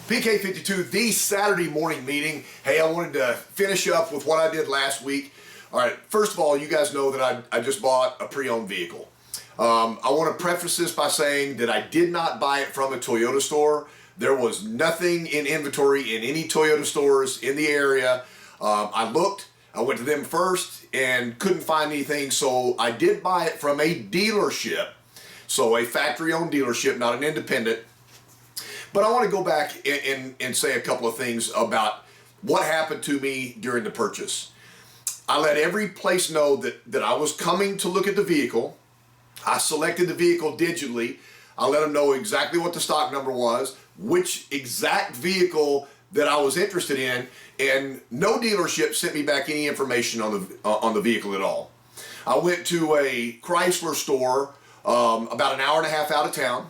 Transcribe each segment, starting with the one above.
PK52, the Saturday morning meeting. Hey, I wanted to finish up with what I did last week. All right, first of all, you guys know that I just bought a pre-owned vehicle. I want to preface this by saying that I did not buy it from a Toyota store. There was nothing in inventory in any Toyota stores in the area. I looked, I went to them first and couldn't find anything, so I did buy it from a dealership. So a factory-owned dealership, not an independent. But I want to go back and say a couple of things about what happened to me during the purchase. I let every place know that I was coming to look at the vehicle. I selected the vehicle digitally. I let them know exactly what the stock number was, which exact vehicle that I was interested in, and no dealership sent me back any information on the vehicle at all. I went to a Chrysler store about an hour and a half out of town.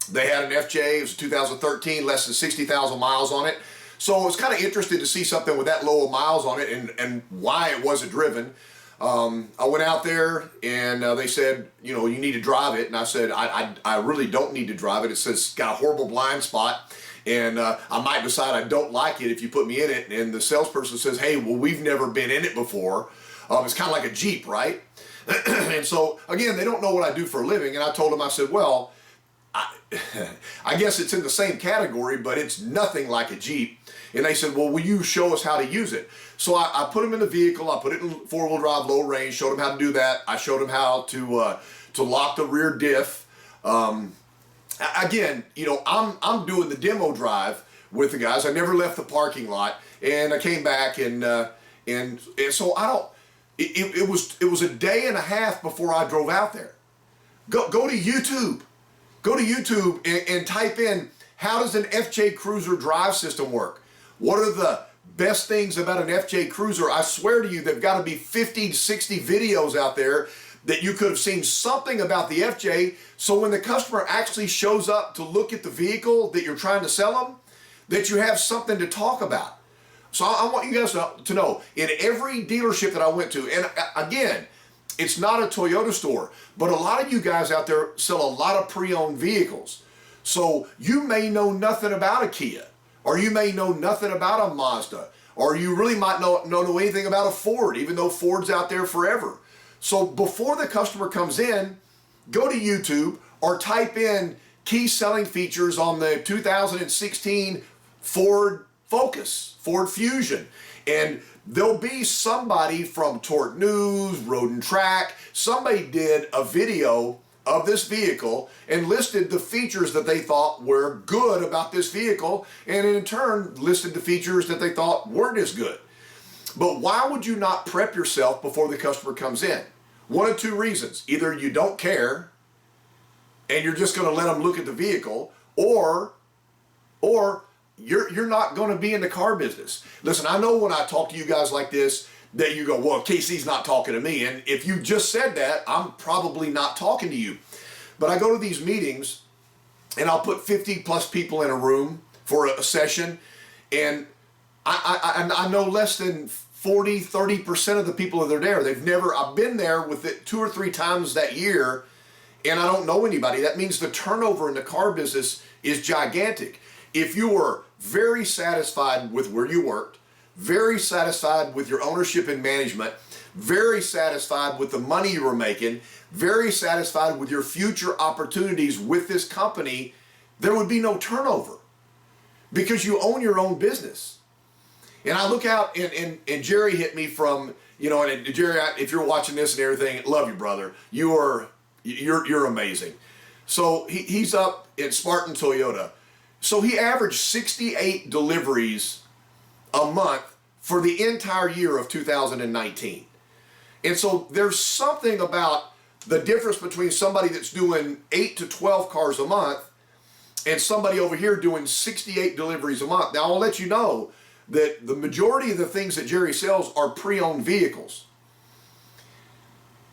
They had an FJ, it was 2013, less than 60,000 miles on it. So I was kind of interested to see something with that low of miles on it and why it wasn't driven. I went out there and they said, you know, you need to drive it. And I said, I really don't need to drive it. It says it's got a horrible blind spot and I might decide I don't like it if you put me in it. And the salesperson says, hey, well, we've never been in it before. It's kind of like a Jeep, right? And so, again, they don't know what I do for a living. And I told them, I said, well, I guess it's in the same category, but it's nothing like a Jeep. And they said, well, will you show us how to use it? So I put them in the vehicle, I put it in four-wheel drive, low range, showed them how to do that. I showed them how to lock the rear diff. Again, you know, I'm doing the demo drive with the guys. I never left the parking lot, and I came back and so I don't. It was a day and a half before I drove out there. Go to YouTube. Go to YouTube and type in, how does an FJ Cruiser drive system work? What are the best things about an FJ Cruiser? I swear to you, there've got to be 50 to 60 videos out there that you could have seen something about the FJ, so when the customer actually shows up to look at the vehicle that you're trying to sell them, that you have something to talk about. So I want you guys to know, in every dealership that I went to, and again, it's not a Toyota store, but a lot of you guys out there sell a lot of pre-owned vehicles. So you may know nothing about a Kia, or you may know nothing about a Mazda, or you really might not know anything about a Ford, even though Ford's out there forever. So before the customer comes in, go to YouTube or type in key selling features on the 2016 Ford Focus, Ford Fusion, and there'll be somebody from Torque News, Road and Track, somebody did a video of this vehicle and listed the features that they thought were good about this vehicle, and in turn listed the features that they thought weren't as good. But why would you not prep yourself before the customer comes in? One of two reasons. Either you don't care and you're just going to let them look at the vehicle, or you're not going to be in the car business. Listen, I know when I talk to you guys like this that you go, well, KC's not talking to me. And if you just said that, I'm probably not talking to you. But I go to these meetings and I'll put 50 plus people in a room for a session. And I know less than 40, 30% of the people that are there. I've been there with it 2 or 3 times that year and I don't know anybody. That means the turnover in the car business is gigantic. If you were very satisfied with where you worked, very satisfied with your ownership and management, very satisfied with the money you were making, very satisfied with your future opportunities with this company, there would be no turnover because you own your own business. And I look out and Jerry hit me from, you know, and Jerry, if you're watching this and everything, love you, brother. You're amazing. So he's up at Spartan Toyota. So he averaged 68 deliveries a month for the entire year of 2019. And so there's something about the difference between somebody that's doing 8 to 12 cars a month and somebody over here doing 68 deliveries a month. Now I'll let you know that the majority of the things that Jerry sells are pre-owned vehicles.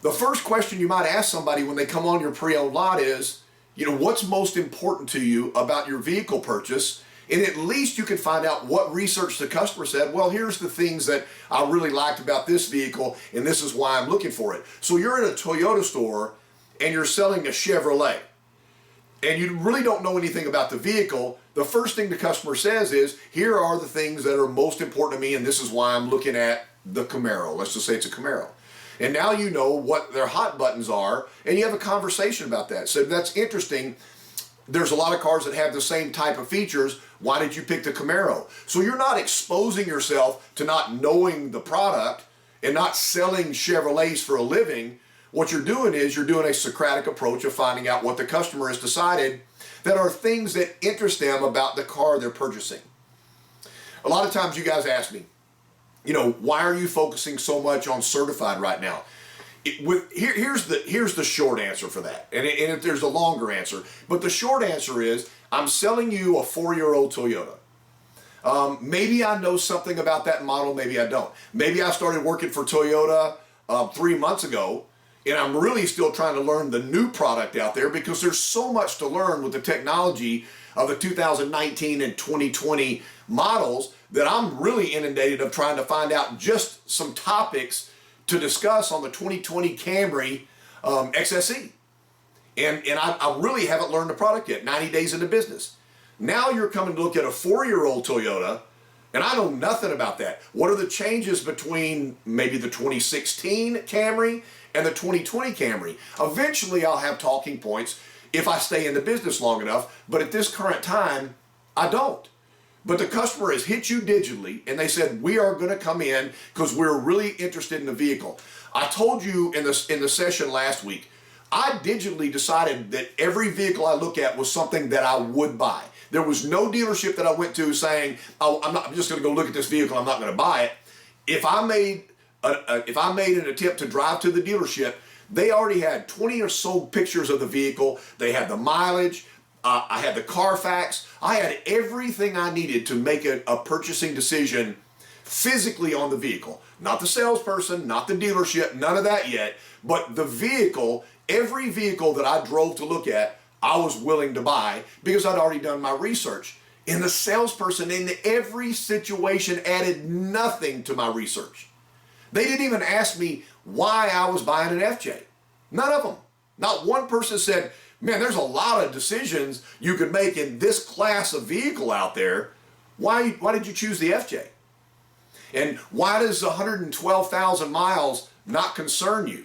The first question you might ask somebody when they come on your pre-owned lot is, you know, what's most important to you about your vehicle purchase? And at least you can find out what research the customer said. Well, here's the things that I really liked about this vehicle, and this is why I'm looking for it. So you're at a Toyota store and you're selling a Chevrolet. and you really don't know anything about the vehicle, the first thing the customer says is, here are the things that are most important to me, and this is why I'm looking at the Camaro. Let's just say it's a Camaro. And now you know what their hot buttons are, and you have a conversation about that. So that's interesting. There's a lot of cars that have the same type of features. Why did you pick the Camaro? So you're not exposing yourself to not knowing the product and not selling Chevrolets for a living. What you're doing is you're doing a Socratic approach of finding out what the customer has decided that are things that interest them about the car they're purchasing. A lot of times you guys ask me, why are you focusing so much on certified right now? Here's the short answer for that, and there's a longer answer, but the short answer is I'm selling you a 4-year-old Toyota. Maybe I know something about that model, maybe I don't. Maybe I started working for Toyota 3 months ago, and I'm really still trying to learn the new product out there because there's so much to learn with the technology of the 2019 and 2020 models that I'm really inundated of trying to find out just some topics to discuss on the 2020 Camry XSE. And I really haven't learned the product yet, 90 days into business. Now you're coming to look at a 4-year-old Toyota, and I know nothing about that. What are the changes between maybe the 2016 Camry and the 2020 Camry? Eventually I'll have talking points if I stay in the business long enough, but at this current time, I don't. But the customer has hit you digitally and they said, we are gonna come in because we're really interested in the vehicle. I told you in the session last week, I digitally decided that every vehicle I look at was something that I would buy. There was no dealership that I went to saying, oh, I'm just gonna go look at this vehicle, I'm not gonna buy it. If I made an attempt to drive to the dealership, they already had 20 or so pictures of the vehicle. They had the mileage. I had the Carfax. I had everything I needed to make a purchasing decision physically on the vehicle. Not the salesperson, not the dealership, none of that yet, but the vehicle, every vehicle that I drove to look at, I was willing to buy because I'd already done my research. And the salesperson in every situation added nothing to my research. They didn't even ask me why I was buying an FJ. None of them. Not one person said, man, there's a lot of decisions you could make in this class of vehicle out there. Why did you choose the FJ? And why does 112,000 miles not concern you?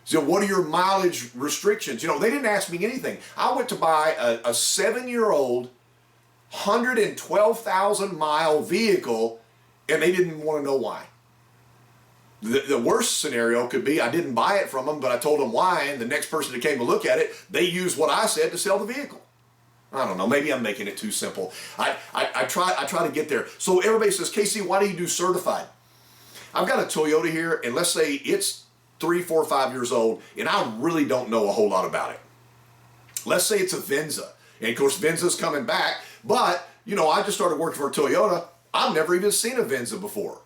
So what are your mileage restrictions? They didn't ask me anything. I went to buy a 7-year-old 112,000 mile vehicle and they didn't want to know why. The worst scenario could be I didn't buy it from them, but I told them why, and the next person that came to look at it, they used what I said to sell the vehicle. I don't know, maybe I'm making it too simple. I try to get there. So everybody says, Casey, why do you do certified? I've got a Toyota here, and let's say it's 3, 4, 5 years old, and I really don't know a whole lot about it. Let's say it's a Venza, and of course Venza's coming back, but I just started working for Toyota. I've never even seen a Venza before.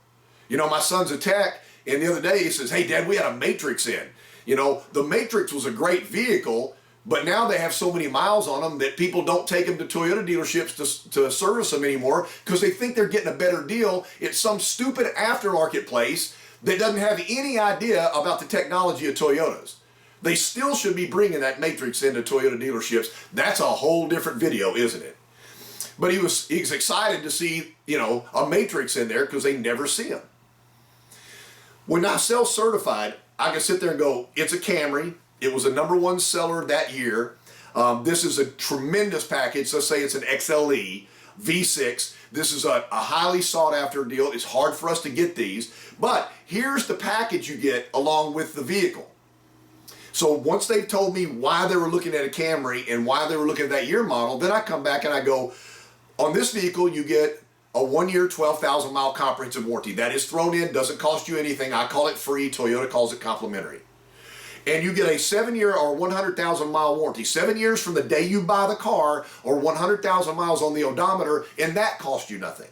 My son's a tech, and the other day he says, hey Dad, we had a Matrix in. The Matrix was a great vehicle, but now they have so many miles on them that people don't take them to Toyota dealerships to service them anymore because they think they're getting a better deal at some stupid aftermarket place that doesn't have any idea about the technology of Toyotas. They still should be bringing that Matrix into Toyota dealerships. That's a whole different video, isn't it? But he's excited to see, a Matrix in there because they never see them. When I sell certified, I can sit there and go, it's a Camry. It was a #1 seller that year. This is a tremendous package. Let's say it's an XLE V6. This is a highly sought after deal. It's hard for us to get these, but here's the package you get along with the vehicle. So once they've told me why they were looking at a Camry and why they were looking at that year model, then I come back and I go, on this vehicle you get a 1-year, 12,000 mile comprehensive warranty. That is thrown in, doesn't cost you anything. I call it free, Toyota calls it complimentary. And you get a 7-year or 100,000 mile warranty. 7 years from the day you buy the car or 100,000 miles on the odometer, and that costs you nothing.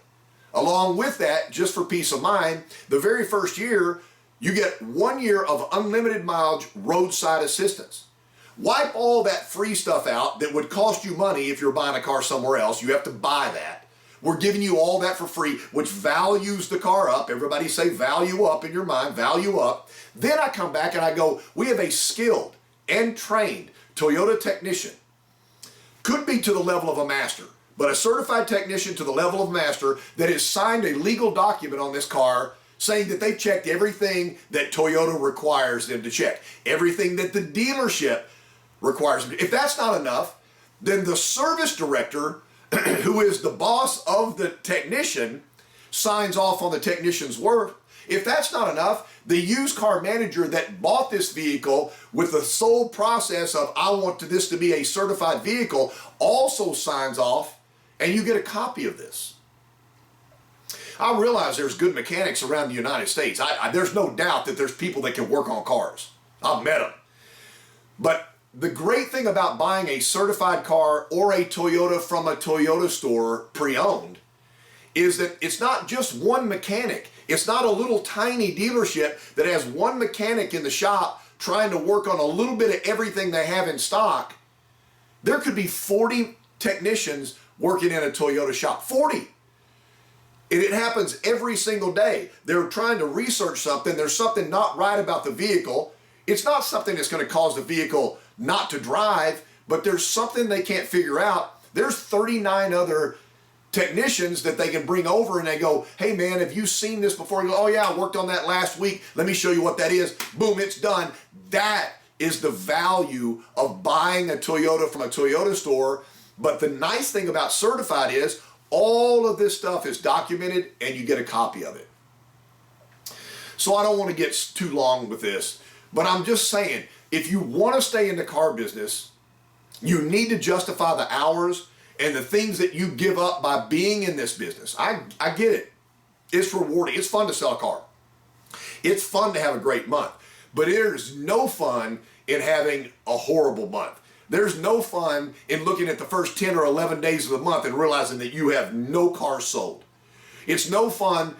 Along with that, just for peace of mind, the very first year, you get 1 year of unlimited mileage roadside assistance. Wipe all that free stuff out that would cost you money if you're buying a car somewhere else. You have to buy that. We're giving you all that for free, which values the car up. Everybody say value up in your mind, value up. Then I come back and I go, we have a skilled and trained Toyota technician Could be to the level of a master, but a certified technician to the level of master that has signed a legal document on this car saying that they've checked everything that Toyota requires them to check, everything that the dealership requires them to. If that's not enough, then the service director, who is the boss of the technician, signs off on the technician's work. If that's not enough, the used car manager that bought this vehicle with the sole process of I want this to be a certified vehicle also signs off, and you get a copy of this. I realize there's good mechanics around the United States. There's no doubt that there's people that can work on cars. I've met them. But the great thing about buying a certified car or a Toyota from a Toyota store pre-owned is that it's not just one mechanic. It's not a little tiny dealership that has one mechanic in the shop trying to work on a little bit of everything they have in stock. There could be 40 technicians working in a Toyota shop. 40. And it happens every single day. They're trying to research something. There's something not right about the vehicle. It's not something that's going to cause the vehicle not to drive, but there's something they can't figure out. There's 39 other technicians that they can bring over and they go, hey man, have you seen this before? You go, oh yeah, I worked on that last week. Let me show you what that is. Boom, it's done. That is the value of buying a Toyota from a Toyota store. But the nice thing about certified is all of this stuff is documented and you get a copy of it. So I don't want to get too long with this, but I'm just saying, if you want to stay in the car business, you need to justify the hours and the things that you give up by being in this business. I get it. It's rewarding. It's fun to sell a car. It's fun to have a great month, but there's no fun in having a horrible month. There's no fun in looking at the first 10 or 11 days of the month and realizing that you have no cars sold. It's no fun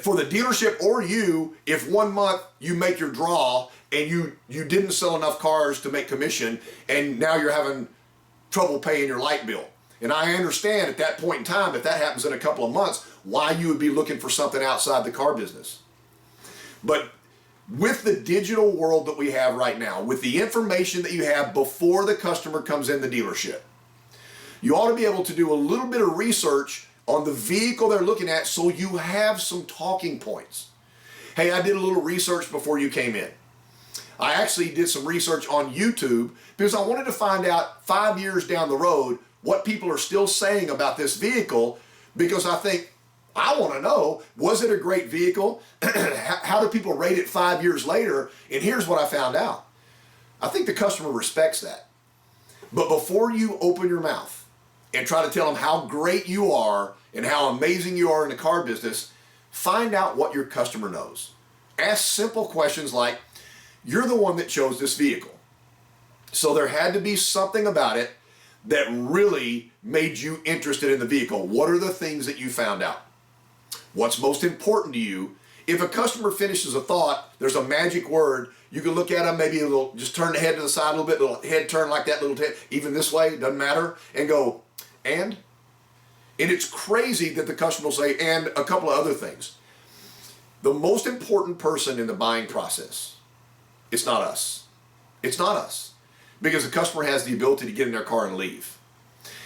for the dealership or you if one month you make your draw and you didn't sell enough cars to make commission and now you're having trouble paying your light bill. And I understand at that point in time, if that happens in a couple of months, why you would be looking for something outside the car business. But with the digital world that we have right now, with the information that you have before the customer comes in the dealership, you ought to be able to do a little bit of research on the vehicle they're looking at so you have some talking points. Hey, I did a little research before you came in. I actually did some research on YouTube because I wanted to find out 5 years down the road what people are still saying about this vehicle, because I think I want to know, was it a great vehicle? How do people rate it 5 years later? And here's what I found out. I think the customer respects that. But before you open your mouth and try to tell them how great you are and how amazing you are in the car business, find out what your customer knows. Ask simple questions like, you're the one that chose this vehicle. So there had to be something about it that really made you interested in the vehicle. What are the things that you found out? What's most important to you? If a customer finishes a thought, there's a magic word. You can look at them, maybe a little, just turn the head to the side a little bit, little head turn like that, little head, even this way, doesn't matter, and go, and it's crazy that the customer will say, and a couple of other things. The most important person in the buying process, it's not us. It's not us. Because the customer has the ability to get in their car and leave.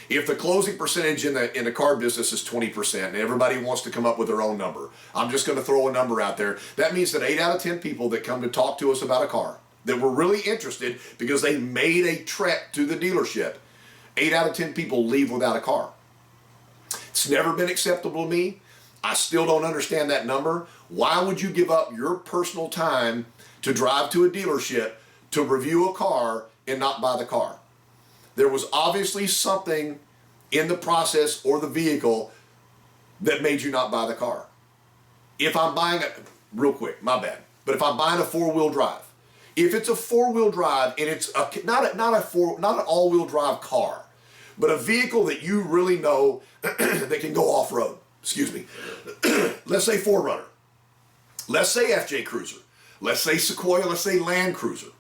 If the closing percentage in the car business is 20% and everybody wants to come up with their own number, I'm just going to throw a number out there. That means that 8 out of 10 people that come to talk to us about a car that were really interested because they made a trek to the dealership, 8 out of 10 people leave without a car. It's never been acceptable to me. I still don't understand that number. Why would you give up your personal time to drive to a dealership to review a car and not buy the car? There was obviously something in the process or the vehicle that made you not buy the car. If I'm buying real quick, my bad, but if I'm buying a 4-wheel drive, if it's a 4-wheel drive and it's not an all-wheel drive car, but a vehicle that you really know that can go off-road, excuse me, let's say 4Runner, let's say FJ Cruiser, let's say Sequoia, let's say Land Cruiser.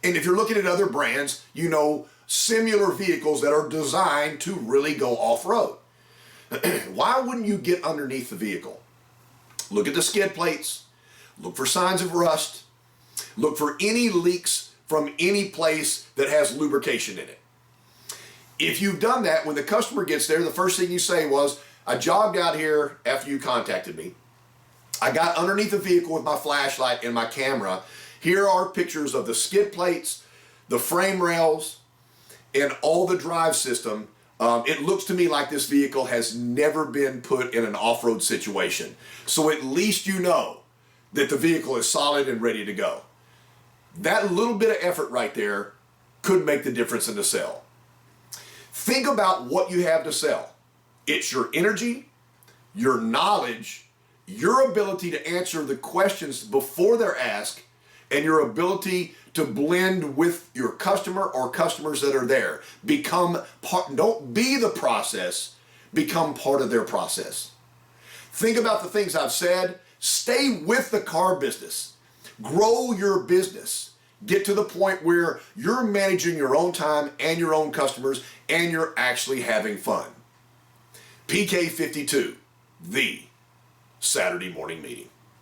And if you're looking at other brands, you know similar vehicles that are designed to really go off-road. Why wouldn't you get underneath the vehicle? Look at the skid plates, look for signs of rust, look for any leaks from any place that has lubrication in it. If you've done that, when the customer gets there, the first thing you say was, I jogged out here after you contacted me. I got underneath the vehicle with my flashlight and my camera. Here are pictures of the skid plates, the frame rails, and all the drive system. It looks to me like this vehicle has never been put in an off-road situation. So at least you know that the vehicle is solid and ready to go. That little bit of effort right there could make the difference in the sale. Think about what you have to sell. It's your energy, your knowledge, your ability to answer the questions before they're asked, and your ability to blend with your customer or customers that are there. Become part, don't be the process, become part of their process. Think about the things I've said. Stay with the car business. Grow your business. Get to the point where you're managing your own time and your own customers, and you're actually having fun. PK52, the Saturday morning meeting.